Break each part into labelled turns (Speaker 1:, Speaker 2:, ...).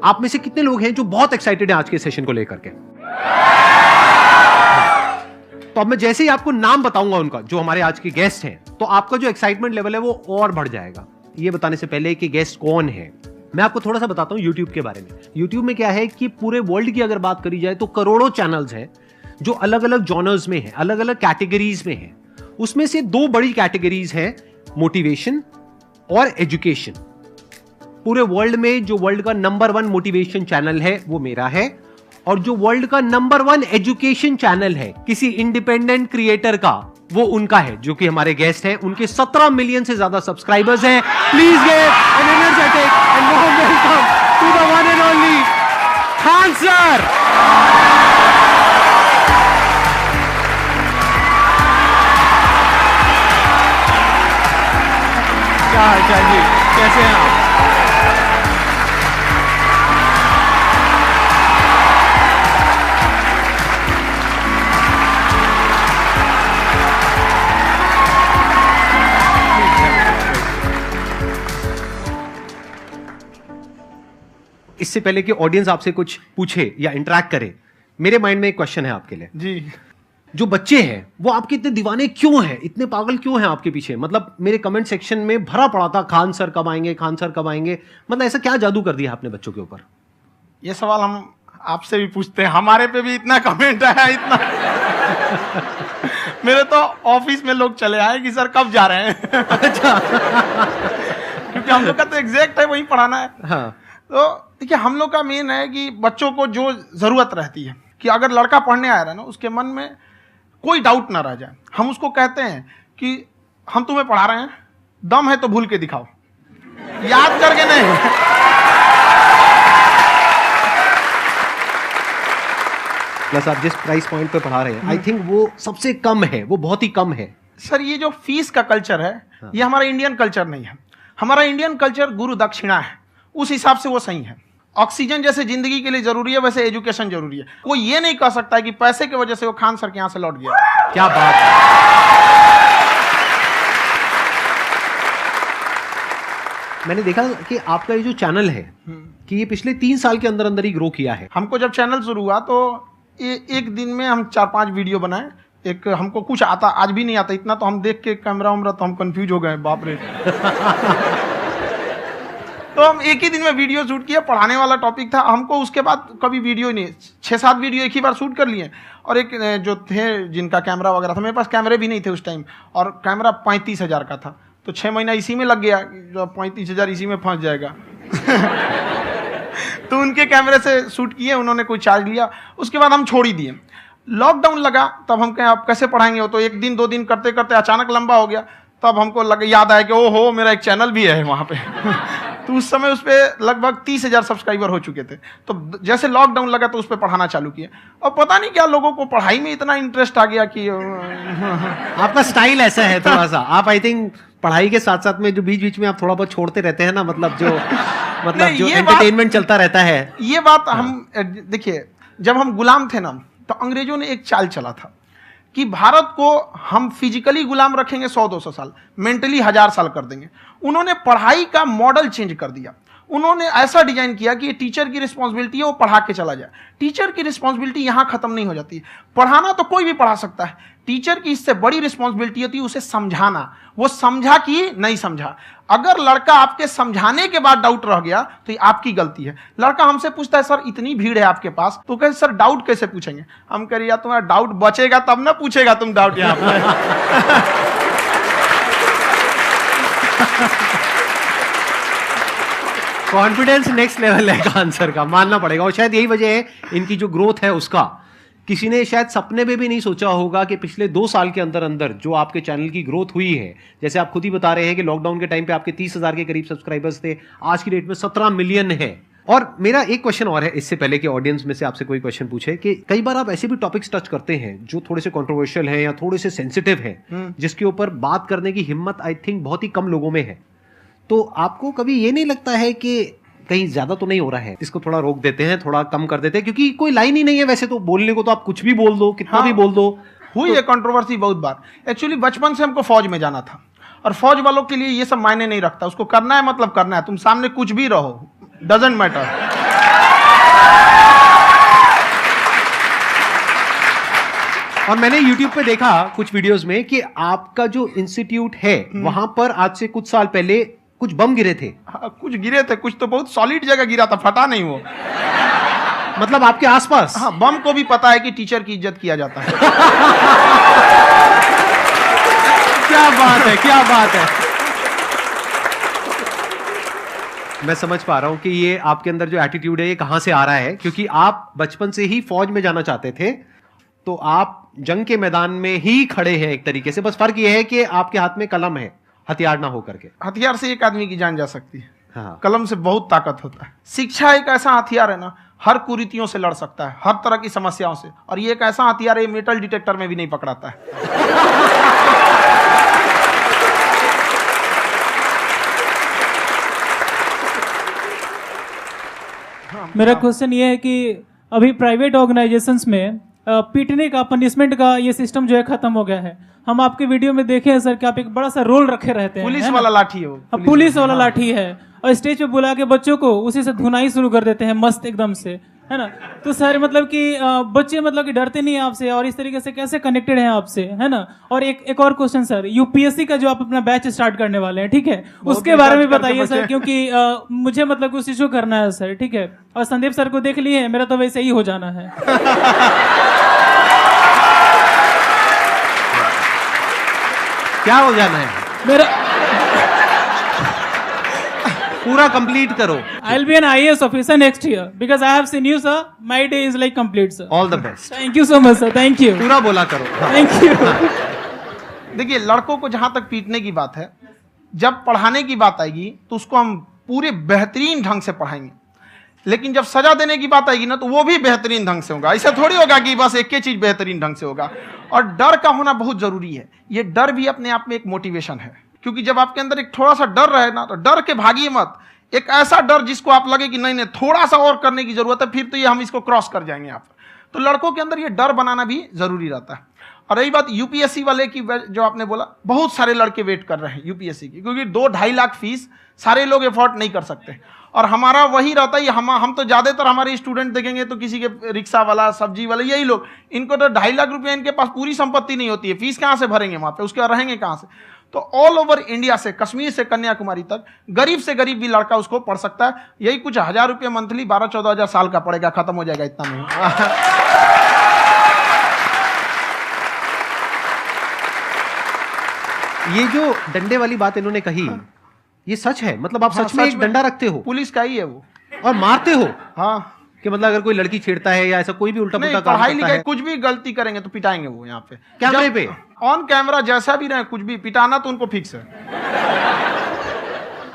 Speaker 1: आप में से कितने लोग हैं जो बहुत एक्साइटेड हैं आज के सेशन को लेकर के? तो अब मैं जैसे ही आपको नाम बताऊंगा उनका, जो हमारे आज के गेस्ट हैं, तो आपका जो एक्साइटमेंट लेवल है वो और बढ़ जाएगा। ये बताने से पहले कि गेस्ट कौन है, मैं आपको थोड़ा सा बताता हूं यूट्यूब के बारे में। यूट्यूब में क्या है कि पूरे वर्ल्ड की अगर बात करी जाए तो करोड़ों चैनल्स हैं जो अलग अलग जॉनर्स में हैं, अलग अलग कैटेगरीज में हैं। उसमें से दो बड़ी कैटेगरीज हैं, मोटिवेशन और एजुकेशन। पूरे वर्ल्ड में जो वर्ल्ड का नंबर 1 मोटिवेशन चैनल है वो मेरा है, और जो वर्ल्ड का नंबर 1 एजुकेशन चैनल है किसी इंडिपेंडेंट क्रिएटर का, वो उनका है, जो कि हमारे गेस्ट हैं। उनके 17 मिलियन से ज्यादा सब्सक्राइबर्स हैं। Please give an energetic and warm welcome to the one and only Khan sir. क्या हाल चाल जी, कैसे हैं आप? इससे पहले कि ऑडियंस आपसे कुछ पूछे या इंटरेक्ट करे, मेरे माइंड में एक क्वेश्चन है आपके लिए
Speaker 2: जी।
Speaker 1: जो बच्चे हैं वो आपके इतने दीवाने क्यों हैं, इतने पागल क्यों हैं आपके पीछे? मतलब मेरे कमेंट सेक्शन में भरा पड़ा था, खान सर कब आएंगे, खान सर कब आएंगे। मतलब ऐसा क्या जादू कर दिया आपने बच्चों के ऊपर?
Speaker 2: ये सवाल हम आपसे भी पूछते हैं, हमारे पे भी इतना कमेंट आया, इतना मेरे तो ऑफिस में लोग चले आए कि सर कब जा रहे हैं।
Speaker 1: अच्छा।
Speaker 2: क्योंकि हम लोग का तो एग्जैक्ट है, वही पढ़ाना है।
Speaker 1: हाँ।
Speaker 2: तो देखिए, हम लोग का मेन है कि बच्चों को जो जरूरत रहती है कि अगर लड़का पढ़ने आ रहा है ना, उसके मन में कोई डाउट ना रह जाए। हम उसको कहते हैं कि हम तुम्हें पढ़ा रहे हैं, दम है तो भूल के दिखाओ, याद करके नहीं।
Speaker 1: प्लस आप जिस प्राइस पॉइंट पे पढ़ा रहे हैं, आई थिंक वो सबसे कम है, वो बहुत ही कम है।
Speaker 2: सर, ये जो फीस का कल्चर है, ये हमारा इंडियन कल्चर नहीं है। हमारा इंडियन कल्चर गुरु दक्षिणा है, उस हिसाब से वो सही है। ऑक्सीजन जैसे जिंदगी के लिए जरूरी है, वैसे एजुकेशन जरूरी है। कोई ये नहीं कह सकता है कि पैसे की वजह से वो खान सर के यहां से लौट गया।
Speaker 1: क्या बात है। मैंने देखा कि आपका ये जो चैनल है कि ये पिछले 3 साल के अंदर अंदर ही ग्रो किया है।
Speaker 2: हमको जब चैनल शुरू हुआ तो एक दिन में हम 4-5 वीडियो बनाए। एक हमको कुछ आता, आज भी नहीं आता इतना, तो हम देख के कैमरा उमरा तो हम कंफ्यूज हो गए, बाप रे। तो हम एक ही दिन में वीडियो शूट किया, पढ़ाने वाला टॉपिक था हमको। उसके बाद कभी वीडियो ही नहीं, 6-7 वीडियो एक ही बार शूट कर लिए। और एक जो थे जिनका कैमरा वगैरह था, मेरे पास कैमरे भी नहीं थे उस टाइम, और कैमरा 35,000 का था, तो 6 महीना इसी में लग गया। जो 35,000 इसी में फंस जाएगा। तो उनके कैमरे से शूट किए, उन्होंने कोई चार्ज लिया, उसके बाद हम छोड़ ही दिए। लॉकडाउन लगा, तब हम कहें आप कैसे पढ़ाएंगे, वो तो 1 दिन 2 दिन करते करते अचानक लंबा हो गया। तब हमको याद आया कि ओहो, मेरा एक चैनल भी है वहाँ पे। तो उस समय उस पर लगभग 30,000 सब्सक्राइबर हो चुके थे। तो जैसे लॉकडाउन लगा तो उस पर पढ़ाना चालू किया, और पता नहीं क्या लोगों को पढ़ाई में इतना इंटरेस्ट आ गया कि
Speaker 1: आपका स्टाइल ऐसा है थोड़ा सा। आप आई थिंक पढ़ाई के साथ साथ में जो बीच बीच में आप थोड़ा बहुत छोड़ते रहते हैं ना, मतलब जो एंटरटेनमेंट चलता रहता है।
Speaker 2: ये बात हम देखिए, जब हम गुलाम थे ना, तो अंग्रेजों ने एक चाल चला था कि भारत को हम फिजिकली गुलाम रखेंगे 100-200 साल, मेंटली 1000 साल कर देंगे। उन्होंने पढ़ाई का मॉडल चेंज कर दिया। उन्होंने ऐसा डिजाइन किया कि ये टीचर की रिस्पॉन्सिबिलिटी है, वो पढ़ा के चला जाए। टीचर की रिस्पॉन्सिबिलिटी यहाँ खत्म नहीं हो जाती। पढ़ाना तो कोई भी पढ़ा सकता है, टीचर की इससे बड़ी रिस्पॉन्सिबिलिटी होती है उसे समझाना। वो समझा कि नहीं समझा। अगर लड़का आपके समझाने के बाद डाउट रह गया तो ये आपकी गलती है। लड़का हमसे पूछता है, सर इतनी भीड़ है आपके पास, तो कहते सर डाउट कैसे पूछेंगे? हम कह रहे यार, तुम्हारा डाउट बचेगा तब ना पूछेगा तुम डाउट यहाँ पे।
Speaker 1: कॉन्फिडेंस नेक्स्ट लेवल है खान सर का, मानना पड़ेगा। और शायद यही वजह है इनकी जो ग्रोथ है उसका। किसी ने शायद सपने में भी नहीं सोचा होगा कि पिछले 2 साल के अंदर अंदर जो आपके चैनल की ग्रोथ हुई है, जैसे आप खुद ही बता रहे हैं कि लॉकडाउन के टाइम पे आपके 30,000 के करीब सब्सक्राइबर्स थे, आज की डेट में 17 मिलियन है। और मेरा एक क्वेश्चन और है, इससे पहले कि ऑडियंस में से आपसे कोई क्वेश्चन पूछे, कि कई बार आप ऐसे भी टॉपिक्स टच करते हैं जो थोड़े से कंट्रोवर्शियल हैं या थोड़े से सेंसिटिव हैं, जिसके ऊपर बात करने की हिम्मत आई थिंक बहुत ही कम लोगों में है। तो आपको कभी ये नहीं लगता है कि कहीं ज्यादा तो नहीं हो रहा है, इसको थोड़ा रोक देते हैं, थोड़ा कम कर देते हैं? क्योंकि कोई लाइन ही नहीं है वैसे तो बोलने को, तो आप कुछ भी बोल दो, कितना भी बोल दो।
Speaker 2: हुई है कंट्रोवर्सी बहुत बार। एक्चुअली बचपन से हमको फौज में जाना था, और फौज वालों के लिए ये सब मायने नहीं रखता। उसको करना है मतलब करना है, तुम सामने कुछ भी रहो, डजंट मैटर।
Speaker 1: और मैंने YouTube पे देखा कुछ वीडियोस में कि आपका जो इंस्टीट्यूट है वहां पर आज से कुछ साल पहले कुछ बम गिरे थे।
Speaker 2: हाँ, कुछ गिरे थे, कुछ तो बहुत सॉलिड जगह गिरा था, फटा नहीं वो।
Speaker 1: मतलब आपके आसपास?
Speaker 2: हाँ, बम को भी पता है कि टीचर की इज्जत किया जाता है।
Speaker 1: क्या बात है, क्या बात है। मैं समझ पा रहा हूं कि ये आपके अंदर जो एटीट्यूड है ये कहां से आ रहा है, क्योंकि आप बचपन से ही फौज में जाना चाहते थे, तो आप जंग के मैदान में ही खड़े हैं एक तरीके से। बस फर्क ये है कि आपके हाथ में कलम है, हथियार ना हो करके।
Speaker 2: हथियार से एक आदमी की जान जा सकती है,
Speaker 1: हाँ।
Speaker 2: कलम से बहुत ताकत होता है। शिक्षा एक ऐसा हथियार है ना, हर कुरीतियों से लड़ सकता है, हर तरह की समस्याओं से। और ये एक ऐसा हथियार है, मेटल डिटेक्टर में भी नहीं पकड़ाता है।
Speaker 3: मेरा क्वेश्चन ये है कि अभी प्राइवेट ऑर्गेनाइजेशंस में पीटने का, पनिशमेंट का ये सिस्टम जो है खत्म हो गया है। हम आपके वीडियो में देखे हैं सर कि आप एक बड़ा सा रोल रखे रहते हैं,
Speaker 2: पुलिस वाला लाठी है वो,
Speaker 3: पुलिस वाला लाठी है, और स्टेज पे बुला के बच्चों को उसी से धुनाई शुरू कर देते हैं मस्त एकदम से, है ना। तो सर मतलब कि बच्चे मतलब कि डरते नहीं हैं आपसे, और इस तरीके से कैसे कनेक्टेड हैं आपसे, है ना। और एक और क्वेश्चन सर, यूपीएससी का जो आप अपना बैच स्टार्ट करने वाले हैं, ठीक है, उसके बारे में बताइए सर, क्योंकि मुझे मतलब उस इशू करना है सर, ठीक है। और संदीप सर को देख लिए, मेरा तो वैसे ही हो जाना है।
Speaker 1: क्या हो जाना है?
Speaker 3: मेरा
Speaker 1: पूरा कंप्लीट करो।
Speaker 3: I'll be an IAS officer next year because I have seen you, sir. My day is like complete, sir.
Speaker 1: All the best.
Speaker 3: Thank you so much, sir. Thank you.
Speaker 1: पूरा बोला करो।
Speaker 3: Thank you.
Speaker 2: देखिए, लड़कों को जहां तक पीटने की बात है, जब पढ़ाने की बात आएगी तो उसको हम पूरे बेहतरीन ढंग से पढ़ाएंगे। लेकिन जब सजा देने की बात आएगी ना, तो वो भी बेहतरीन ढंग से होगा। ऐसा थोड़ी होगा कि बस एक ही चीज बेहतरीन ढंग से होगा। और डर का होना बहुत जरूरी है। ये डर भी अपने आप में एक मोटिवेशन है, क्योंकि जब आपके अंदर एक थोड़ा सा डर रहे ना, तो डर के भागिए मत। एक ऐसा डर जिसको आप लगे कि नहीं नहीं थोड़ा सा और करने की जरूरत है, फिर तो ये हम इसको क्रॉस कर जाएंगे आप। तो लड़कों के अंदर ये डर बनाना भी जरूरी रहता है। और रही बात यूपीएससी वाले की, जो आपने बोला, बहुत सारे लड़के वेट कर रहे हैं यूपीएससी की, क्योंकि 2-2.5 लाख फीस सारे लोग एफोर्ड नहीं कर सकते। और हमारा वही रहता है, हम तो ज्यादातर हमारे स्टूडेंट देखेंगे तो किसी के रिक्शा वाला, सब्जी वाला, यही लोग, इनको तो 2.5 लाख रुपया, इनके पास पूरी संपत्ति नहीं होती है, फीस कहाँ से भरेंगे वहां पे, उसके बाद रहेंगे कहाँ से। तो ऑल ओवर इंडिया से, कश्मीर से कन्याकुमारी तक, गरीब से गरीब भी लड़का उसको पढ़ सकता है। यही कुछ 1000 रुपये मंथली, 12-14 हजार साल का पड़ेगा, खत्म हो जाएगा इतना में।
Speaker 1: ये जो डंडे वाली बात इन्होंने कही, ये सच है? मतलब आप सच में एक डंडा रखते हो?
Speaker 2: पुलिस का ही है वो।
Speaker 1: और मारते हो?
Speaker 2: हाँ,
Speaker 1: कि मतलब अगर कोई लड़की छेड़ता है या ऐसा कोई भी उल्टा पुल्टा काम
Speaker 2: पढ़ाई
Speaker 1: करता
Speaker 2: लिखाई
Speaker 1: है,
Speaker 2: कुछ भी गलती करेंगे तो पिटाएंगे वो। यहाँ पे
Speaker 1: कैमरे पे
Speaker 2: ऑन कैमरा जैसा भी रहे, कुछ भी पिटाना तो उनको फिक्स है।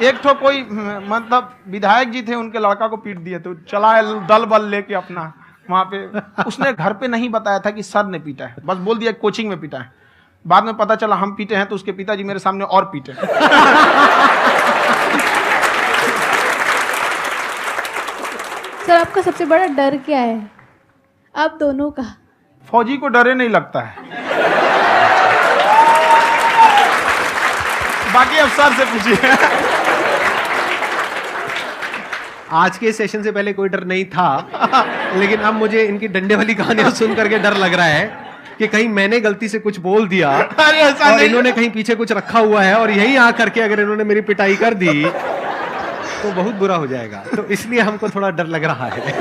Speaker 2: एक तो कोई मतलब विधायक जी थे, उनके लड़का को पीट दिए, तो चला है दल बल लेके अपना वहां पे। उसने घर पे नहीं बताया था कि सर ने पीटा है, बस बोल दिया कोचिंग में पीटा है। बाद में पता चला हम पीटे हैं, तो उसके पिताजी मेरे सामने और पीटे।
Speaker 4: सर, आपका सबसे बड़ा डर क्या है, आप दोनों का?
Speaker 2: फौजी को डरे नहीं लगता है, बाकी अब सर से पूछिए।
Speaker 1: आज के सेशन से पहले कोई डर नहीं था, लेकिन अब मुझे इनकी डंडे वाली कहानियां सुन करके डर लग रहा है कि कहीं मैंने गलती से कुछ बोल दिया और इन्होंने कहीं पीछे कुछ रखा हुआ है, और यहीं आ करके अगर इन्होंने मेरी पिटाई कर दी तो बहुत बुरा हो जाएगा। तो इसलिए हमको थोड़ा डर लग रहा है।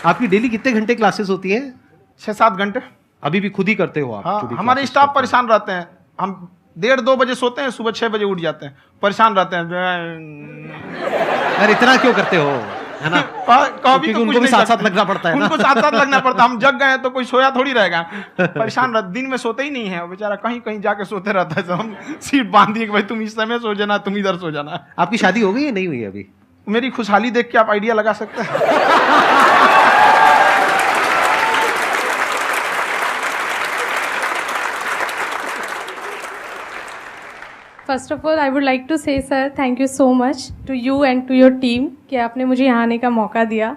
Speaker 1: आपकी डेली कितने घंटे क्लासेस होती हैं?
Speaker 2: 6-7 घंटे।
Speaker 1: अभी भी खुद ही करते हो आप?
Speaker 2: हाँ,
Speaker 1: जो भी
Speaker 2: हमारे
Speaker 1: classes
Speaker 2: स्टाफ
Speaker 1: करते
Speaker 2: परेशान रहते हैं। हम 1:30-2 बजे सोते हैं, सुबह 6 बजे उठ जाते हैं, परेशान रहते हैं।
Speaker 1: हो? यार इतना क्यों करते हो, है ना?
Speaker 2: कभी तो
Speaker 1: उनको भी साथ साथ लगना पड़ता है ना?
Speaker 2: उनको साथ साथ लगना पड़ता है। हम जग गए तो कोई सोया थोड़ी रहेगा, परेशान रहते, दिन में सोते ही नहीं है बेचारा, कहीं कहीं जाके सोते रहता है। तो हम सीट बांध दिए कि भाई तुम इस समय सो जाना, तुम इधर सो जाना।
Speaker 1: आपकी शादी हो गई या नहीं हुई अभी?
Speaker 2: मेरी खुशहाली देख के आप आइडिया लगा सकते हैं।
Speaker 4: First of all I would like to say sir, thank you so much to you and to your team कि आपने मुझे यहाँ आने का मौका दिया।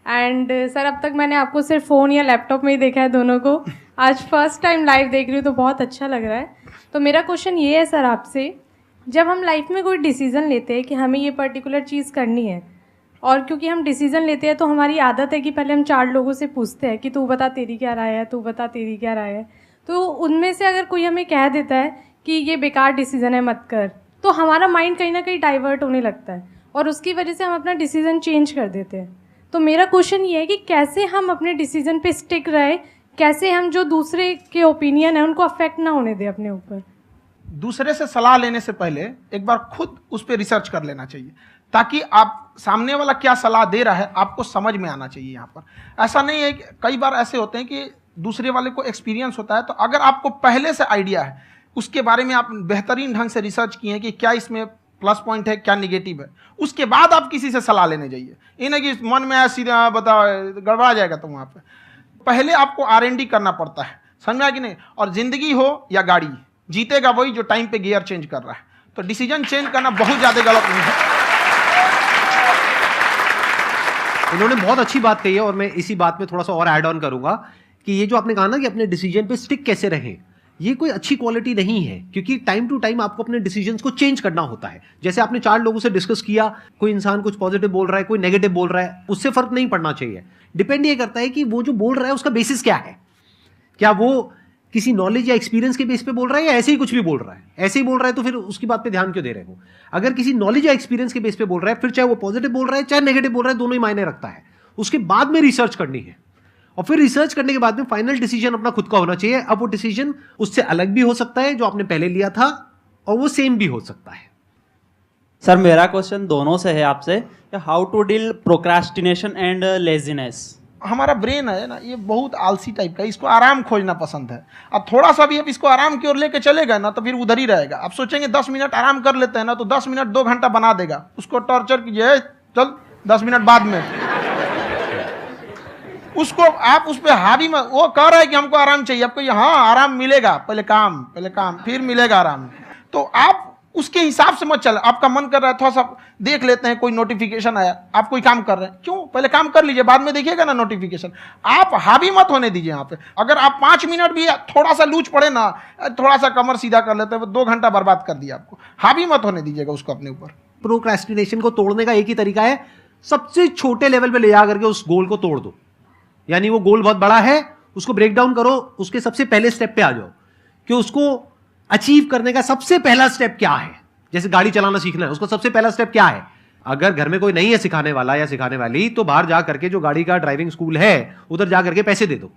Speaker 4: एंड सर, अब तक मैंने आपको सिर्फ फ़ोन या लैपटॉप में ही देखा है दोनों को, आज फर्स्ट टाइम लाइव देख रही हूँ तो बहुत अच्छा लग रहा है। तो मेरा क्वेश्चन ये है सर आपसे, जब हम लाइफ में कोई डिसीज़न लेते हैं कि हमें ये पर्टिकुलर चीज़ करनी है, और क्योंकि हम डिसीजन लेते हैं तो हमारी आदत है कि पहले हम 4 लोगों से पूछते हैं कि तू बता तेरी क्या राय है, तू बता तेरी क्या राय है। तो उनमें से अगर कोई हमें कह देता है कि ये बेकार डिसीजन है मत कर, तो हमारा माइंड कहीं ना कहीं डाइवर्ट होने लगता है और उसकी वजह से हम अपना डिसीजन चेंज कर देते हैं। तो मेरा क्वेश्चन ये है कि कैसे हम अपने डिसीजन पे स्टिक रहे, कैसे हम जो दूसरे के ओपिनियन है उनको अफेक्ट ना होने दें अपने ऊपर।
Speaker 2: दूसरे से सलाह लेने से पहले एक बार खुद उस पर रिसर्च कर लेना चाहिए, ताकि आप सामने वाला क्या सलाह दे रहा है आपको समझ में आना चाहिए। यहाँ पर ऐसा नहीं है कि कई बार ऐसे होते हैं कि दूसरे वाले को एक्सपीरियंस होता है, तो अगर आपको पहले से आइडिया है, उसके बारे में आप बेहतरीन ढंग से रिसर्च किए हैं कि क्या इसमें प्लस पॉइंट है क्या निगेटिव है, उसके बाद आप किसी से सलाह लेने जाइए। ये नहीं कि मन में आया सीधा बता गड़बड़ा जाएगा। तो वहाँ पे पहले आपको R&D करना पड़ता है, समझ में आया कि नहीं। और जिंदगी हो या गाड़ी, जीतेगा वही जो टाइम पे गियर चेंज कर रहा है। तो डिसीजन चेंज करना बहुत ज़्यादा गलत नहीं है।
Speaker 1: इन्होंने बहुत अच्छी बात कही है और मैं इसी बात में थोड़ा सा और ऐड ऑन करूंगा कि ये जो आपने कहा ना कि अपने डिसीजन पे स्टिक कैसे रहें, ये कोई अच्छी क्वालिटी नहीं है, क्योंकि टाइम टू टाइम आपको अपने डिसीजंस को चेंज करना होता है। जैसे आपने 4 लोगों से डिस्कस किया, कोई इंसान कुछ पॉजिटिव बोल रहा है, कोई नेगेटिव बोल रहा है, उससे फर्क नहीं पड़ना चाहिए। डिपेंड ये करता है कि वो जो बोल रहा है उसका बेसिस क्या है। क्या वो किसी नॉलेज या एक्सपीरियंस के बेस पे बोल रहा है या ऐसे ही कुछ भी बोल रहा है? ऐसे ही बोल रहा है तो फिर उसकी बात पे ध्यान क्यों दे रहे हो? अगर किसी नॉलेज या एक्सपीरियंस के बेस पे बोल रहा है, फिर चाहे वो पॉजिटिव बोल रहा है चाहे नेगेटिव बोल रहा है, दोनों ही मायने रखता है। उसके बाद में रिसर्च करनी है और फिर रिसर्च करने के बाद में फाइनल डिसीजन अपना खुद का होना चाहिए। अब वो डिसीजन उससे अलग भी हो सकता है जो आपने पहले लिया था, और वो सेम भी हो सकता है।
Speaker 5: सर मेरा क्वेश्चन दोनों से है आपसे, how to deal procrastination and laziness.
Speaker 2: हमारा ब्रेन है ना, ये बहुत आलसी टाइप का है, इसको आराम खोजना पसंद है। अब थोड़ा सा भी अब इसको आराम की ओर लेके चलेगा ना तो फिर उधर ही रहेगा। आप सोचेंगे 10 मिनट आराम कर लेते हैं ना, तो 10 मिनट 2 घंटा बना देगा। उसको टॉर्चर कीजिए, चल 10 मिनट बाद में। उसको आप उस पर हावी मत, वो कह रहा है कि हमको आराम चाहिए, आपको हाँ आराम मिलेगा, पहले काम फिर मिलेगा आराम। तो आप उसके हिसाब से मत चल। आपका मन कर रहा है थोड़ा सा देख लेते हैं, कोई नोटिफिकेशन आया, आप कोई काम कर रहे हैं, क्यों पहले काम कर लीजिए, बाद में देखिएगा ना नोटिफिकेशन। आप हावी मत होने दीजिए यहाँ पे। अगर आप 5 मिनट भी थोड़ा सा लूज पड़े ना, थोड़ा सा कमर सीधा कर लेते हैं, 2 घंटा बर्बाद कर दिया आपको। हावी मत होने दीजिएगा उसको अपने ऊपर।
Speaker 1: प्रोक्रेस्टिनेशन को तोड़ने का एक ही तरीका है, सबसे छोटे लेवल पे ले जा करके उस गोल को तोड़ दो। यानी वो गोल बहुत बड़ा है, उसको ब्रेक डाउन करो, उसके सबसे पहले स्टेप पे आ जाओ कि उसको अचीव करने का सबसे पहला स्टेप क्या है। जैसे गाड़ी चलाना सीखना है, उसका सबसे पहला स्टेप क्या है। अगर घर में कोई नहीं है सिखाने वाला या सिखाने वाली, तो बाहर जा करके जो गाड़ी का ड्राइविंग स्कूल है उधर जा करके पैसे दे दो।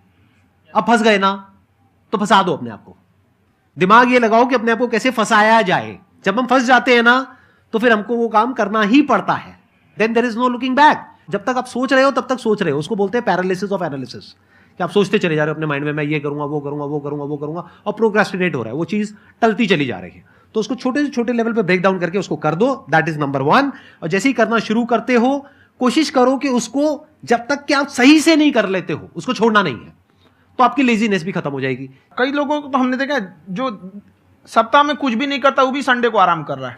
Speaker 1: अब फंस गए ना तो फंसा दो अपने आप को। दिमाग ये लगाओ कि अपने आप को कैसे फंसाया जाए। जब हम फंस जाते हैं ना तो फिर हमको वो काम करना ही पड़ता है। Then there is no looking back. जब तक आप सोच रहे हो तब तक सोच रहे हो, उसको बोलते हैं पैरालिसिस ऑफ एनालिसिस, कि आप सोचते चले जा रहे हो अपने माइंड में, मैं ये करूंगा वो करूंगा वो करूंगा वो करूंगा, और प्रोक्रेस्टिनेट हो रहा है, वो चीज टलती चली जा रही है। तो उसको छोटे से छोटे लेवल पे ब्रेक डाउन करके उसको कर दो, दैट इज नंबर 1। और जैसे ही करना शुरू करते हो, कोशिश करो कि उसको जब तक कि आप सही से नहीं कर लेते हो उसको छोड़ना नहीं है, तो आपकी लेजीनेस भी खत्म हो जाएगी।
Speaker 2: कई लोगों को तो हमने देखा जो सप्ताह में कुछ भी नहीं करता, वो भी संडे को आराम कर रहा है।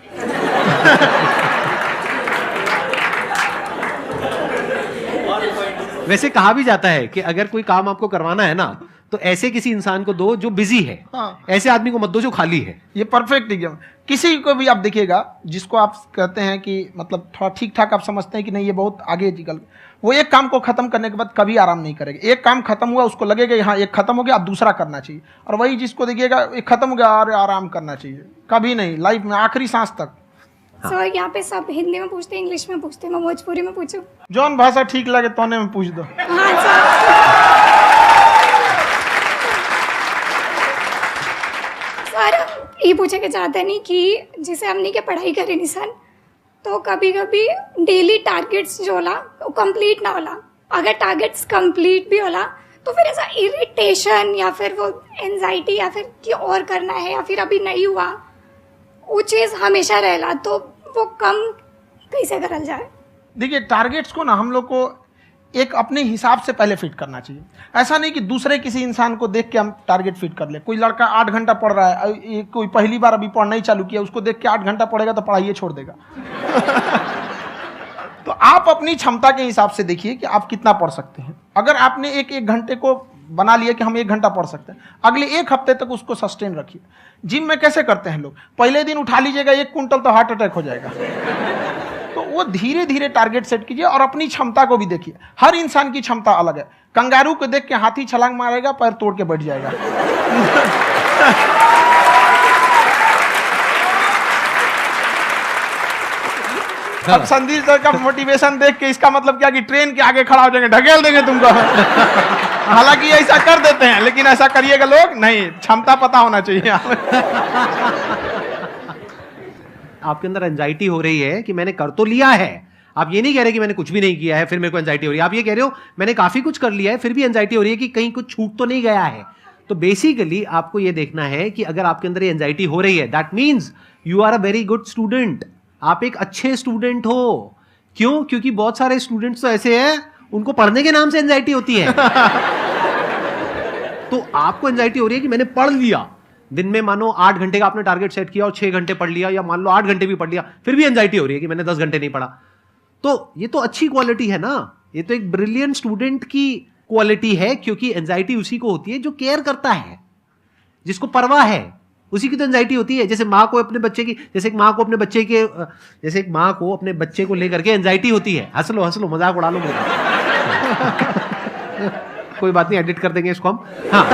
Speaker 1: वैसे कहा भी जाता है कि अगर कोई काम आपको करवाना है ना, तो ऐसे किसी इंसान को दो जो बिजी है।
Speaker 2: हाँ।
Speaker 1: ऐसे आदमी को मत दो जो खाली है।
Speaker 2: ये परफेक्ट एग्जाम। किसी को भी आप देखिएगा जिसको आप कहते हैं कि मतलब थोड़ा ठीक ठाक आप समझते हैं कि नहीं ये बहुत आगे निकल, वो एक काम को खत्म करने के बाद कभी आराम नहीं करेगा। एक काम खत्म हुआ उसको लगेगा हाँ एक खत्म हो गया, अब दूसरा करना चाहिए। और वही जिसको देखिएगा एक खत्म हो गया अरे आराम करना चाहिए, कभी नहीं, लाइफ में आखिरी सांस तक।
Speaker 6: सर यहाँ पे सब हिंदी में पूछते हैं, इंग्लिश में पूछते हैं, मैं भोजपुरी में पूछूं?
Speaker 2: जौन भाषा ठीक लगे तोने में पूछ दो।
Speaker 6: हाँ सर। सर ये पूछे के चाहते नहीं कि जैसे हमने के पढ़ाई करी नहीं सर, तो कभी कभी डेली टारगेट्स जो होला वो कंप्लीट ना होला। अगर टारगेट्स कंप्लीट भी होला तो फिर ऐसा इरिटेशन या फिर वो एंजाइटी या फिर कि और करना है या फिर अभी नहीं हुआ, वो चीज़ हमेशा रहेला। तो वो कम कैसे करल जाए?
Speaker 2: देखिए टारगेट्स को ना हम लोग को एक अपने हिसाब से पहले फिट करना चाहिए। ऐसा नहीं कि दूसरे किसी इंसान को देख के हम टारगेट फिट कर ले। कोई लड़का 8 घंटा पढ़ रहा है, कोई पहली बार अभी पढ़ना ही चालू किया, उसको देख के 8 घंटा पढ़ेगा तो पढ़ाई छोड़ देगा। तो आप अपनी क्षमता के हिसाब से देखिए कि आप कितना पढ़ सकते हैं। अगर आपने एक घंटे को बना लिया कि हम 1 घंटा पढ़ सकते हैं, अगले 1 हफ्ते तक उसको सस्टेन रखिए। जिम में कैसे करते हैं लोग, पहले दिन उठा लीजिएगा 1 कुंटल तो हार्ट अटैक हो जाएगा। तो वो धीरे धीरे टारगेट सेट कीजिए और अपनी क्षमता को भी देखिए। हर इंसान की क्षमता अलग है। कंगारू को देख के हाथी छलांग मारेगा, पैर तोड़ के बैठ जाएगा। अब संदीप सर का मोटिवेशन देख के इसका मतलब क्या कि ट्रेन के आगे खड़ा हो जाएंगे, ढकेल देंगे तुमको। हालांकि ऐसा कर देते हैं, लेकिन ऐसा करिएगा लोग नहीं, क्षमता पता होना चाहिए।
Speaker 1: आपके अंदर एंजाइटी हो रही है कि मैंने कर तो लिया है। आप ये नहीं कह रहे कि मैंने कुछ भी नहीं किया है फिर मेरे को एंजाइटी हो रही है। आप ये कह रहे हो मैंने काफी कुछ कर लिया है फिर भी एंजाइटी हो रही है कि कहीं कुछ छूट तो नहीं गया है। तो बेसिकली आपको ये देखना है कि अगर आपके अंदर ये एंजाइटी हो रही है, that means you are a very good student. आप एक अच्छे स्टूडेंट हो। क्यों? क्योंकि बहुत सारे स्टूडेंट्स तो ऐसे हैं उनको पढ़ने के नाम से एंजाइटी होती है। तो आपको एंजाइटी हो रही है कि मैंने पढ़ लिया, दिन में मानो 8 घंटे का आपने टारगेट सेट किया और 6 घंटे पढ़ लिया, या मान लो 8 घंटे भी पढ़ लिया, फिर भी एंजाइटी हो रही है कि मैंने 10 घंटे नहीं पढ़ा। तो ये तो अच्छी क्वालिटी है ना, ये तो एक ब्रिलियंट स्टूडेंट की क्वालिटी है। क्योंकि एंजाइटी उसी को होती है जो केयर करता है, जिसको परवाह है, उसी की तो एंजाइटी होती है। जैसे माँ को अपने बच्चे की, जैसे एक माँ को अपने बच्चे के, जैसे एक माँ को अपने बच्चे को लेकर के एंजाइटी होती है। हंस लो मजाक उड़ा लो मेरा। कोई बात नहीं, एडिट कर देंगे इसको हम। हाँ।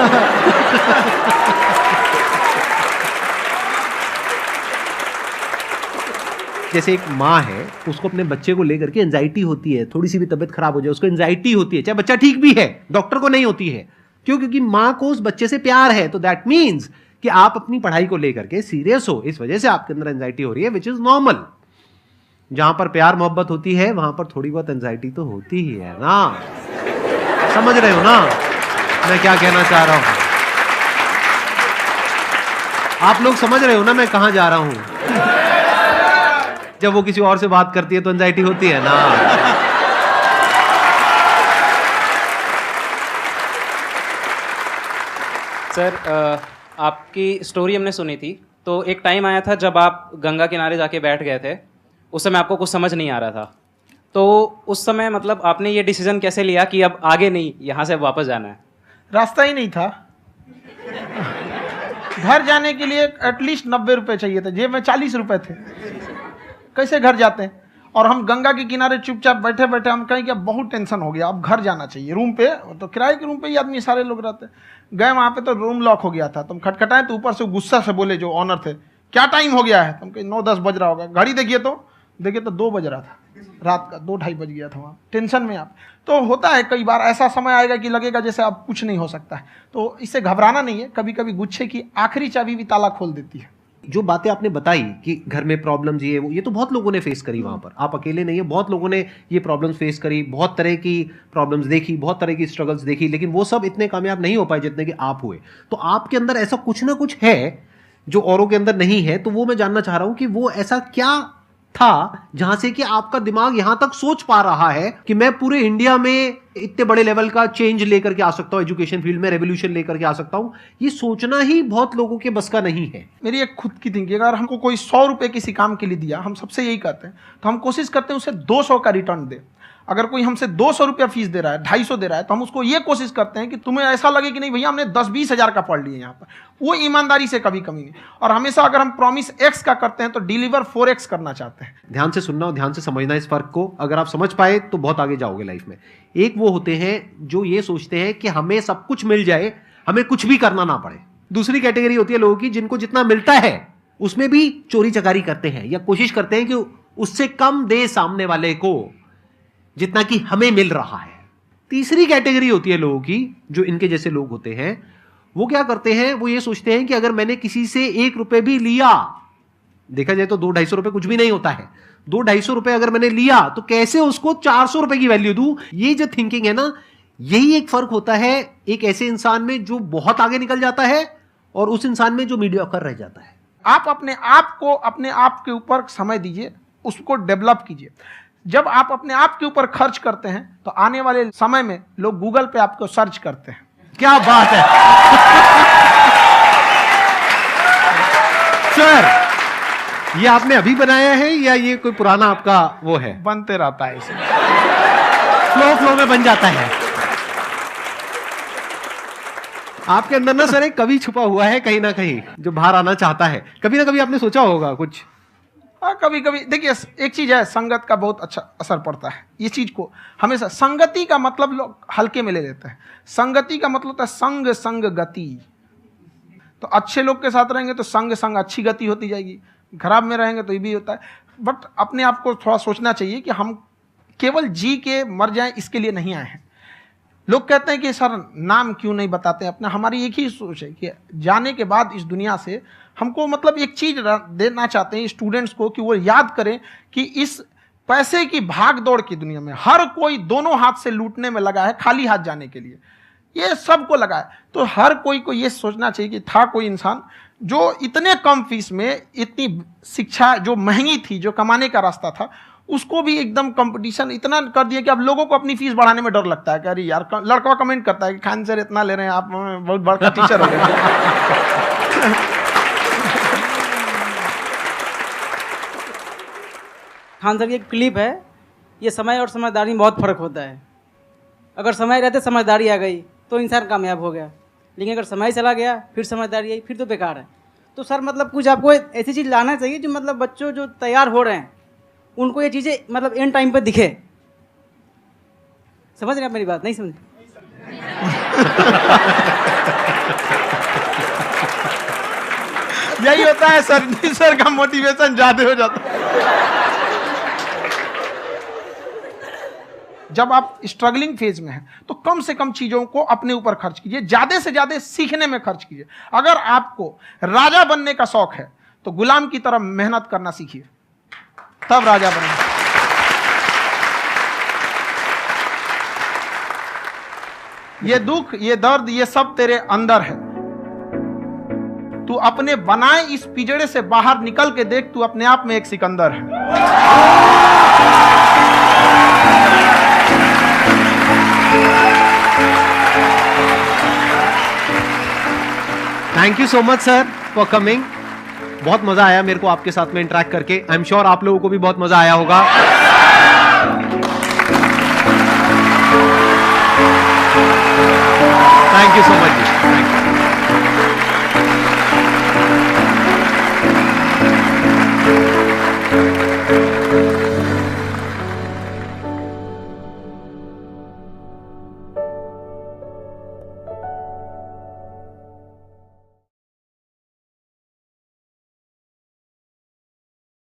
Speaker 1: जैसे एक माँ है, उसको अपने बच्चे को लेकर के एंजाइटी होती है, थोड़ी सी भी तबीयत खराब हो जाए उसको एंजाइटी होती है, चाहे बच्चा ठीक भी है, डॉक्टर को नहीं होती है। क्यों? क्योंकि माँ को उस बच्चे से प्यार है। तो दैट मीन्स कि आप अपनी पढ़ाई को लेकर के सीरियस हो, इस वजह से आपके अंदर एंजाइटी हो रही है, विच इज नॉर्मल। जहां पर प्यार मोहब्बत होती है वहां पर थोड़ी बहुत एंजाइटी तो होती ही है ना। समझ रहे हो ना मैं क्या कहना चाह रहा हूं? आप लोग समझ रहे हो ना मैं कहां जा रहा हूं? जब वो किसी और से बात करती है तो एंजाइटी होती है ना।
Speaker 7: सर, आपकी स्टोरी हमने सुनी थी, तो एक टाइम आया था जब आप गंगा किनारे जाके बैठ गए थे। उस समय आपको कुछ समझ नहीं आ रहा था, तो उस समय मतलब आपने ये डिसीजन कैसे लिया कि अब आगे नहीं, यहाँ से वापस जाना है?
Speaker 2: रास्ता ही नहीं था। घर जाने के लिए एटलीस्ट 90 रुपए चाहिए थे, जेब में 40 रुपए थे। कैसे घर जाते हैं? और हम गंगा के किनारे चुपचाप बैठे बैठे हम कहें कि अब बहुत टेंशन हो गया, अब घर जाना चाहिए। रूम पे, तो किराए के रूम पे ही आदमी सारे लोग रहते। गए वहाँ पे तो रूम लॉक हो गया था। तुम खटखटाए तो ऊपर से गुस्सा से बोले जो ऑनर थे, क्या टाइम हो गया है? तुम कहीं 9-10 बज रहा होगा। घड़ी देखिए तो 2 बज रहा था रात का, 2-2:30 बज गया था वहाँ। टेंशन में आप तो होता है, कई बार ऐसा समय आएगा कि लगेगा जैसे अब कुछ नहीं हो सकता है। तो इससे घबराना नहीं है। कभी कभी गुच्छे की आखिरी चाबी भी ताला खोल देती है।
Speaker 1: जो बातें आपने बताई कि घर में प्रॉब्लम्स ये तो बहुत लोगों ने फेस करी। वहां पर आप अकेले नहीं है, बहुत लोगों ने ये प्रॉब्लम्स फेस करी, बहुत तरह की प्रॉब्लम्स देखी, बहुत तरह की स्ट्रगल्स देखी, लेकिन वो सब इतने कामयाब नहीं हो पाए जितने कि आप हुए। तो आपके अंदर ऐसा कुछ ना कुछ है जो औरों के अंदर नहीं है। तो वो मैं जानना चाह रहा हूं कि वो ऐसा क्या था जहां से कि आपका दिमाग यहां तक सोच पा रहा है कि मैं पूरे इंडिया में इतने बड़े लेवल का चेंज लेकर के आ सकता हूं, एजुकेशन फील्ड में रेवोल्यूशन लेकर के आ सकता हूं। ये सोचना ही बहुत लोगों के बस का नहीं है।
Speaker 2: मेरी एक खुद की थिंकिंग, अगर हमको कोई 100 रुपए किसी काम के लिए दिया, हम सबसे यही कहते हैं, तो हम कोशिश करते हैं उसे 200 का रिटर्न दे। अगर कोई हमसे 200 रुपया फीस दे रहा है, 250 दे रहा है, तो हम उसको ये कोशिश करते हैं कि तुम्हें ऐसा लगे कि नहीं भैया हमने 10-20 हज़ार का पढ़ लिया यहाँ पर। वो ईमानदारी से कभी कमी नहीं। और हमेशा अगर हम प्रॉमिस एक्स का करते हैं तो डिलीवर 4x करना चाहते हैं।
Speaker 1: ध्यान से सुनना और ध्यान से समझना इस फर्क को। अगर आप समझ पाए तो बहुत आगे जाओगे लाइफ में। एक वो होते हैं जो ये सोचते हैं कि हमें सब कुछ मिल जाए, हमें कुछ भी करना ना पड़े। दूसरी कैटेगरी होती है लोगों की जिनको जितना मिलता है उसमें भी चोरी चकारी करते हैं या कोशिश करते हैं कि उससे कम दे सामने वाले को जितना कि हमें मिल रहा है। तीसरी कैटेगरी होती है लोगों की, जो इनके जैसे लोग होते हैं, वो क्या करते हैं, वो ये सोचते हैं कि अगर मैंने किसी से 1 रुपए भी लिया, देखा जाए तो 200-250 रुपए कुछ भी नहीं होता है, 200-250 रुपए अगर मैंने लिया तो कैसे उसको 400 रुपए की वैल्यू दूं। ये जो थिंकिंग है ना, यही एक फर्क होता है एक ऐसे इंसान में जो बहुत आगे निकल जाता है और उस इंसान में जो मीडियोकर रह जाता है।
Speaker 2: आप अपने आप को अपने आप के ऊपर समय दीजिए, उसको डेवलप कीजिए। जब आप अपने आप के ऊपर खर्च करते हैं तो आने वाले समय में लोग गूगल पे आपको सर्च करते हैं।
Speaker 1: क्या बात है सर, ये आपने अभी बनाया है या ये कोई पुराना आपका वो है?
Speaker 2: बनते रहता है, इसे
Speaker 1: फ्लो में बन जाता है। आपके अंदर ना सर एक कवि छुपा हुआ है कहीं ना कहीं जो बाहर आना चाहता है। कभी ना कभी आपने सोचा होगा कुछ
Speaker 2: कभी कभी देखिए, एक चीज है, संगत का बहुत अच्छा असर पड़ता है। ये चीज को हमेशा, संगति का मतलब लोग हल्के में ले लेते हैं। संगति का मतलब होता है संग संग गति। तो अच्छे लोग के साथ रहेंगे तो संग संग अच्छी गति होती जाएगी, खराब में रहेंगे तो ये भी होता है। बट अपने आप को थोड़ा सोचना चाहिए कि हम केवल जी के मर जाएं इसके लिए नहीं आए हैं। लोग कहते हैं कि सर नाम क्यों नहीं बताते अपना। हमारी एक ही सोच है कि जाने के बाद इस दुनिया से हमको मतलब एक चीज देना चाहते हैं स्टूडेंट्स को, कि वो याद करें कि इस पैसे की भाग दौड़ की दुनिया में हर कोई दोनों हाथ से लूटने में लगा है, खाली हाथ जाने के लिए ये सबको लगा है। तो हर कोई को ये सोचना चाहिए कि था कोई इंसान जो इतने कम फीस में इतनी शिक्षा जो महंगी थी, जो कमाने का रास्ता था, उसको भी एकदम कंपटीशन इतना कर दिया कि अब लोगों को अपनी फीस बढ़ाने में डर लगता है कि अरे यार, लड़का कमेंट करता है कि खान सर इतना ले रहे हैं, आप बहुत बड़ा टीचर हो गए।
Speaker 8: खान सर की एक क्लिप है, ये समय और समझदारी में बहुत फ़र्क होता है। अगर समय रहते समझदारी आ गई तो इंसान कामयाब हो गया, लेकिन अगर समय चला गया फिर समझदारी आई फिर तो बेकार है। तो सर मतलब कुछ आपको ऐसी चीज़ लाना चाहिए जो मतलब बच्चों जो तैयार हो रहे हैं उनको ये चीज़ें मतलब एंड टाइम पे दिखे। समझ रहे हैं आप मेरी बात? नहीं समझ?
Speaker 2: यही होता है सर का मोटिवेशन ज्यादा हो जाता है। जब आप स्ट्रगलिंग फेज में हैं तो कम से कम चीजों को अपने ऊपर खर्च कीजिए, ज्यादा से ज्यादा सीखने में खर्च कीजिए। अगर आपको राजा बनने का शौक है तो गुलाम की तरह मेहनत करना सीखिए, तब राजा बनेंगे। ये दुख, ये दर्द, ये सब तेरे अंदर है। तू अपने बनाए इस पिंजड़े से बाहर निकल के देख, तू अपने आप में एक सिकंदर है।
Speaker 1: Thank you so much sir for coming. बहुत मजा आया मेरे को आपके साथ में इंटरेक्ट करके। आई एम श्योर आप लोगों को भी बहुत मजा आया होगा। Thank you so much ji, thank you.